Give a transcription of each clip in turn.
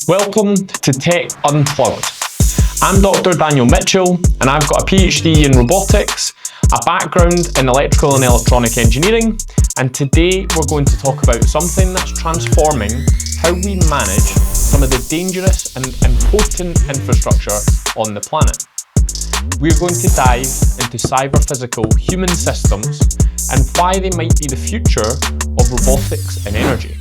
Welcome to Tech Unplugged. I'm Dr. Daniel Mitchell and I've got a PhD in robotics, a background in electrical and electronic engineering, and today we're going to talk about something that's transforming how we manage some of the dangerous and important infrastructure on the planet. We're going to dive into cyber-physical human systems and why they might be the future of robotics and energy.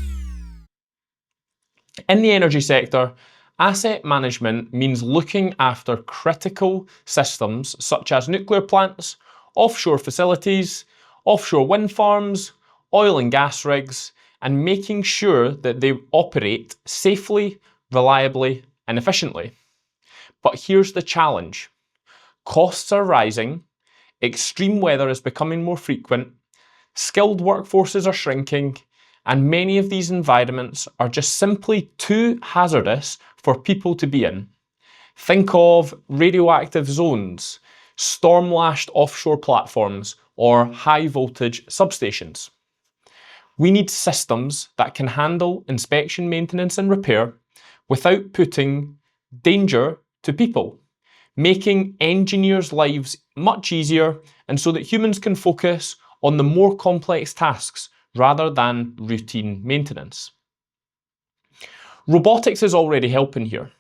In the energy sector, asset management means looking after critical systems such as nuclear plants, offshore facilities, offshore wind farms, oil and gas rigs, and making sure that they operate safely, reliably, and efficiently. But here's the challenge. Costs are rising, extreme weather is becoming more frequent, skilled workforces are shrinking, and many of these environments are just simply too hazardous for people to be in. Think of radioactive zones, storm-lashed offshore platforms, or high-voltage substations. We need systems that can handle inspection, maintenance, and repair without putting danger to people, making engineers' lives much easier and so that humans can focus on the more complex tasks rather than routine maintenance. Robotics is already helping here.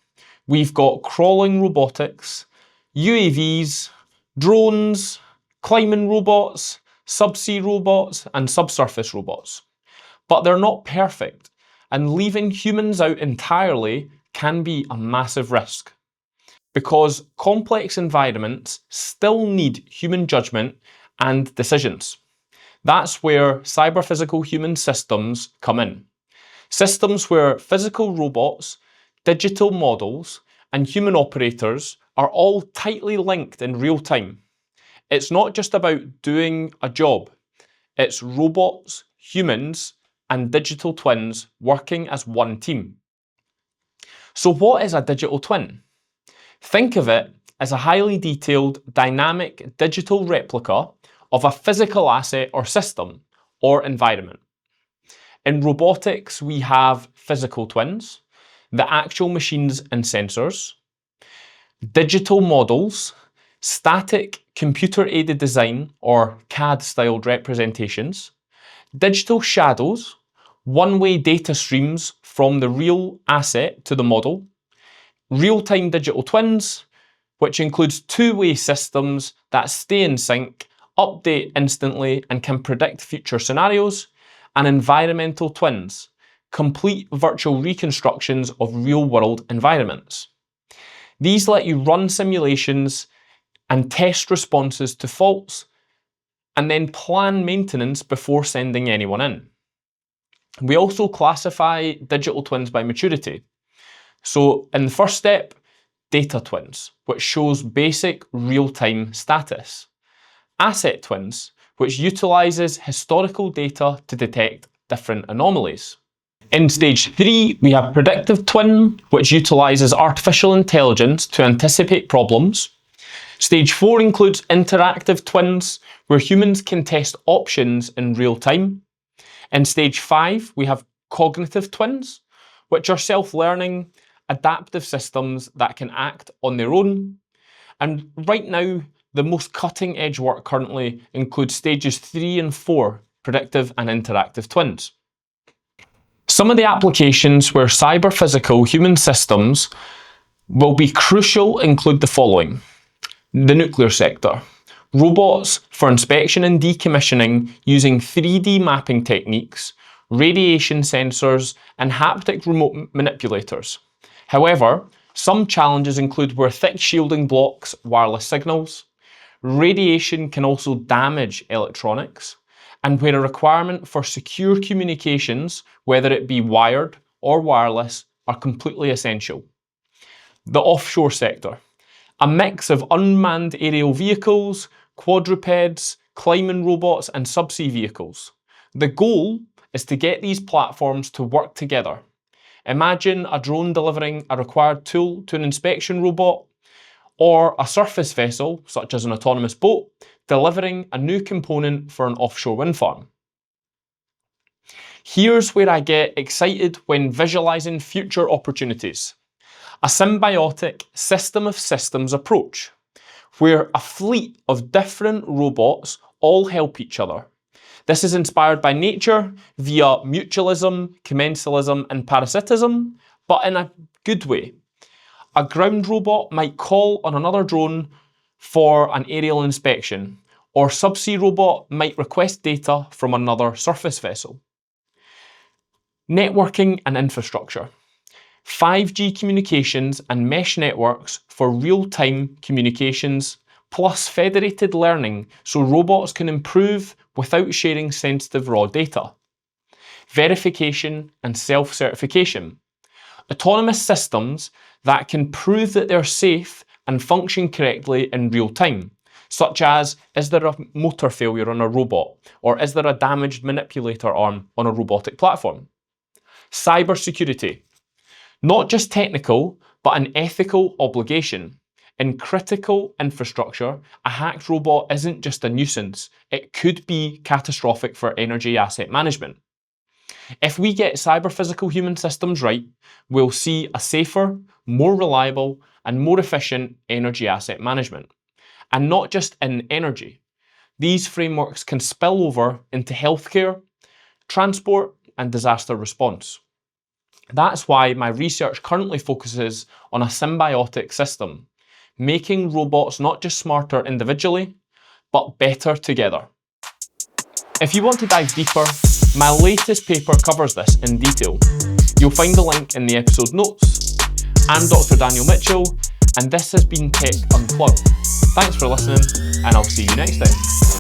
We've got crawling robotics, UAVs, drones, climbing robots, subsea robots, and subsurface robots. But they're not perfect, and leaving humans out entirely can be a massive risk, because complex environments still need human judgment and decisions. That's where cyber-physical human systems come in. Systems where physical robots, digital models, and human operators are all tightly linked in real time. It's not just about doing a job. It's robots, humans, and digital twins working as one team. So what is a digital twin? Think of it as a highly detailed, dynamic digital replica of a physical asset or system or environment. In robotics, we have physical twins, the actual machines and sensors, digital models, static computer-aided design or CAD-styled representations, digital shadows, one-way data streams from the real asset to the model, real-time digital twins, which includes two-way systems that stay in sync, update instantly, and can predict future scenarios, and environmental twins, complete virtual reconstructions of real-world environments. These let you run simulations and test responses to faults, and then plan maintenance before sending anyone in. We also classify digital twins by maturity. So in the first step, data twins, which shows basic real-time status. Asset twins, which utilizes historical data to detect different anomalies. In stage 3, we have predictive twin, which utilizes artificial intelligence to anticipate problems. Stage 4 includes interactive twins, where humans can test options in real time. In stage 5, we have cognitive twins, which are self-learning, adaptive systems that can act on their own. And right now, the most cutting edge work currently includes stages 3 and 4, predictive and interactive twins. Some of the applications where cyber-physical human systems will be crucial include the following. The nuclear sector. Robots for inspection and decommissioning using 3D mapping techniques, radiation sensors, and haptic remote manipulators. However, some challenges include where thick shielding blocks wireless signals. Radiation can also damage electronics, and where a requirement for secure communications, whether it be wired or wireless, are completely essential. The offshore sector. A mix of unmanned aerial vehicles, quadrupeds, climbing robots, and subsea vehicles. The goal is to get these platforms to work together. Imagine a drone delivering a required tool to an inspection robot, or a surface vessel, such as an autonomous boat, delivering a new component for an offshore wind farm. Here's where I get excited when visualizing future opportunities. A symbiotic system of systems approach, where a fleet of different robots all help each other. This is inspired by nature via mutualism, commensalism, and parasitism, but in a good way. A ground robot might call on another drone for an aerial inspection, or subsea robot might request data from another surface vessel. Networking and infrastructure. 5G communications and mesh networks for real-time communications, plus federated learning so robots can improve without sharing sensitive raw data. Verification and self-certification. Autonomous systems that can prove that they're safe and function correctly in real time, such as, is there a motor failure on a robot, or is there a damaged manipulator arm on a robotic platform? Cybersecurity. Not just technical, but an ethical obligation. In critical infrastructure, a hacked robot isn't just a nuisance, it could be catastrophic for energy asset management. If we get cyber-physical human systems right, we'll see a safer, more reliable, and more efficient energy asset management. And not just in energy. These frameworks can spill over into healthcare, transport, and disaster response. That's why my research currently focuses on a symbiotic system, making robots not just smarter individually, but better together. If you want to dive deeper, my latest paper covers this in detail. You'll find the link in the episode notes. I'm Dr. Daniel Mitchell, and this has been Tech Unplugged. Thanks for listening, and I'll see you next time.